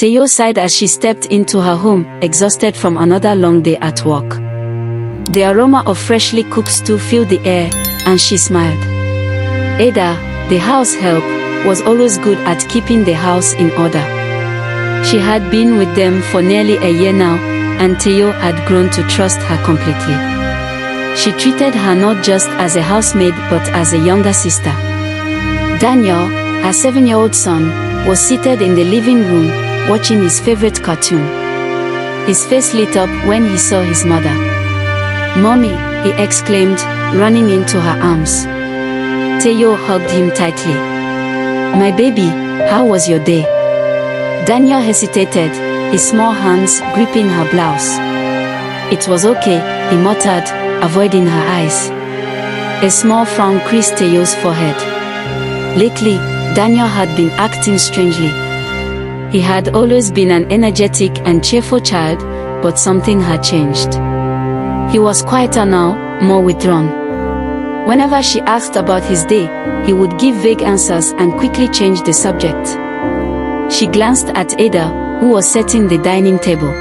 Teo sighed as she stepped into her home, exhausted from another long day at work. The aroma of freshly cooked stew filled the air, and she smiled. Ada, the house help, was always good at keeping the house in order. She had been with them for nearly a year now, and Teo had grown to trust her completely. She treated her not just as a housemaid but as a younger sister. Daniel, her 7-year-old son, was seated in the living room, watching his favorite cartoon. His face lit up when he saw his mother. "Mommy," he exclaimed, running into her arms. Teo hugged him tightly. "My baby, how was your day?" Daniel hesitated, his small hands gripping her blouse. "It was okay," he muttered, avoiding her eyes. A small frown creased Teo's forehead. Lately, Daniel had been acting strangely. He had always been an energetic and cheerful child, but something had changed. He was quieter now, more withdrawn. Whenever she asked about his day, he would give vague answers and quickly change the subject. She glanced at Ada, who was setting the dining table.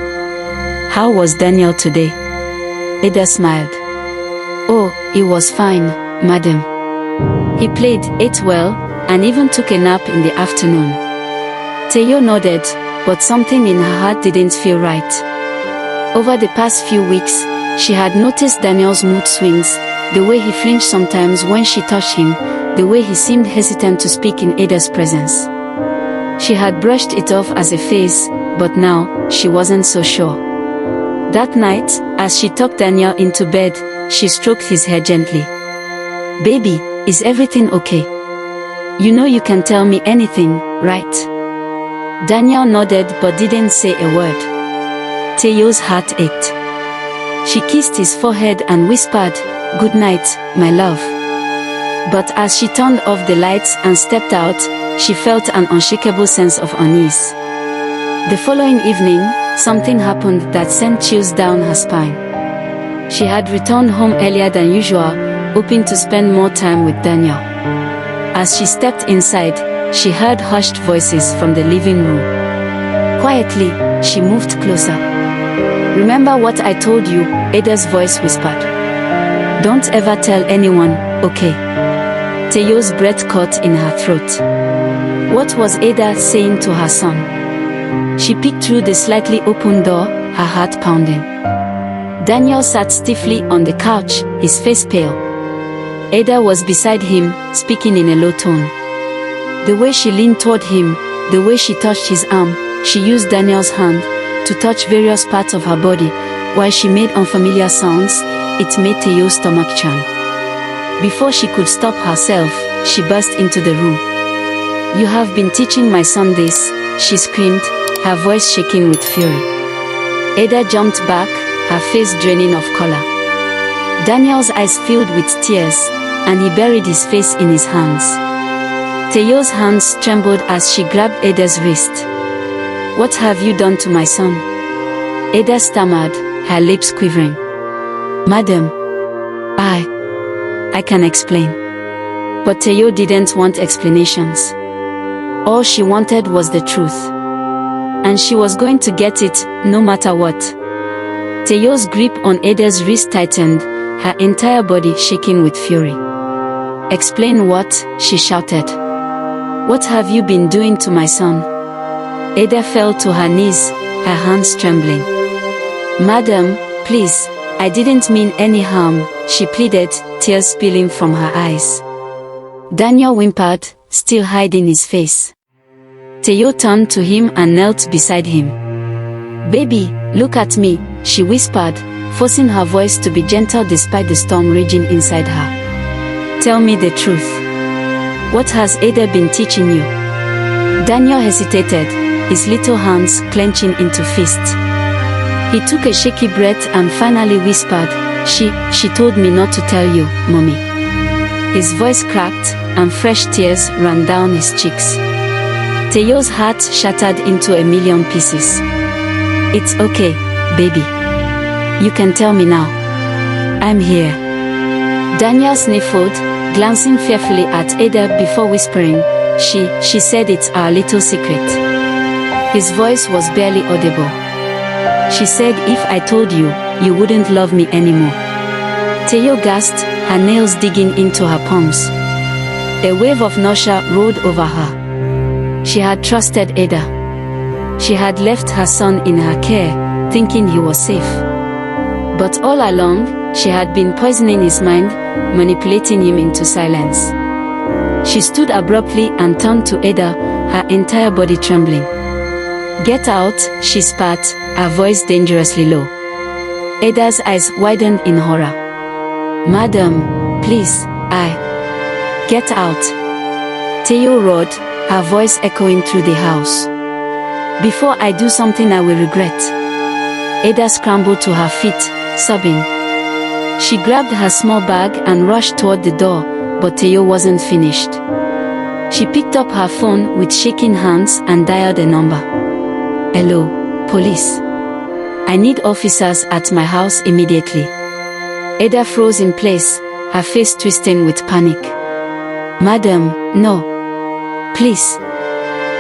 "How was Daniel today?" Ada smiled. "Oh, he was fine, madam. He played, ate well, and even took a nap in the afternoon." Teo nodded, but something in her heart didn't feel right. Over the past few weeks, she had noticed Daniel's mood swings, the way he flinched sometimes when she touched him, the way he seemed hesitant to speak in Ada's presence. She had brushed it off as a phase, but now, she wasn't so sure. That night, as she tucked Daniel into bed, she stroked his hair gently. "Baby, is everything okay? You know you can tell me anything, right?" Daniel nodded but didn't say a word. Teo's heart ached. She kissed his forehead and whispered, "Good night, my love." But as she turned off the lights and stepped out, she felt an unshakable sense of unease. The following evening, something happened that sent chills down her spine. She had returned home earlier than usual, hoping to spend more time with Daniel. As she stepped inside, she heard hushed voices from the living room. Quietly, she moved closer. "Remember what I told you," Ada's voice whispered. "Don't ever tell anyone, okay?" Teo's breath caught in her throat. What was Ada saying to her son? She peeked through the slightly open door, her heart pounding. Daniel sat stiffly on the couch, his face pale. Ada was beside him, speaking in a low tone. The way she leaned toward him, the way she touched his arm, she used Daniel's hand to touch various parts of her body, while she made unfamiliar sounds. It made Teo's stomach churn. Before she could stop herself, she burst into the room. "You have been teaching my son this," she screamed, her voice shaking with fury. Ada jumped back, her face draining of color. Daniel's eyes filled with tears, and he buried his face in his hands. Teo's hands trembled as she grabbed Ada's wrist. "What have you done to my son?" Ada stammered, her lips quivering. "Madam, I can explain." But Teo didn't want explanations. All she wanted was the truth. And she was going to get it, no matter what. Teo's grip on Ada's wrist tightened, her entire body shaking with fury. "Explain what?" she shouted. "What have you been doing to my son?" Ada fell to her knees, her hands trembling. "Madam, please, I didn't mean any harm," she pleaded, tears spilling from her eyes. Daniel whimpered, still hiding his face. Teo turned to him and knelt beside him. "Baby, look at me," she whispered, forcing her voice to be gentle despite the storm raging inside her. "Tell me the truth. What has Ada been teaching you?" Daniel hesitated, his little hands clenching into fists. He took a shaky breath and finally whispered, She told me not to tell you, Mommy." His voice cracked, and fresh tears ran down his cheeks. Teo's heart shattered into a million pieces. "It's okay, baby. You can tell me now. I'm here." Daniel sniffled, glancing fearfully at Ada before whispering, She said it's our little secret." His voice was barely audible. She said, "If I told you, you wouldn't love me anymore." Theo gasped, her nails digging into her palms. A wave of nausea rolled over her. She had trusted Ada. She had left her son in her care, thinking he was safe. But all along, she had been poisoning his mind, manipulating him into silence. She stood abruptly and turned to Ada, her entire body trembling. "Get out," she spat, her voice dangerously low. Ada's eyes widened in horror. "Madam, please, Get out," Theo roared, her voice echoing through the house. "Before I do something I will regret." Ada scrambled to her feet, sobbing. She grabbed her small bag and rushed toward the door, but Theo wasn't finished. She picked up her phone with shaking hands and dialed a number. "Hello, police. I need officers at my house immediately." Ada froze in place, her face twisting with panic. "Madam, no. Please.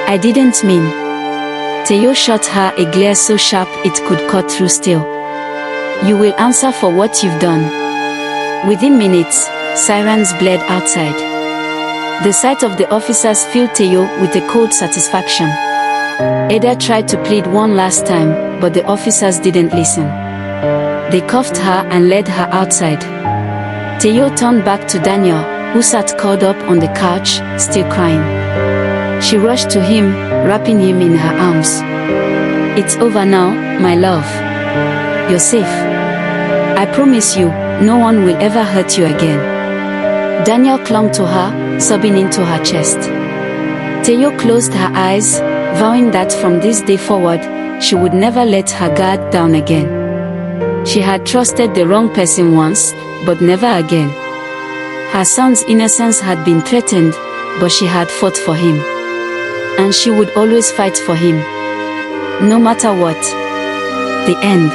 I didn't mean." Theo shot her a glare so sharp it could cut through steel. "You will answer for what you've done." Within minutes, sirens blared outside. The sight of the officers filled Theo with a cold satisfaction. Ada tried to plead one last time, but the officers didn't listen. They cuffed her and led her outside. Theo turned back to Daniel, who sat curled up on the couch, still crying. She rushed to him, wrapping him in her arms. "It's over now, my love. You're safe. I promise you, no one will ever hurt you again." Daniel clung to her, sobbing into her chest. Theo closed her eyes, vowing that from this day forward, she would never let her guard down again. She had trusted the wrong person once, but never again. Her son's innocence had been threatened, but she had fought for him. And she would always fight for him. No matter what. The end.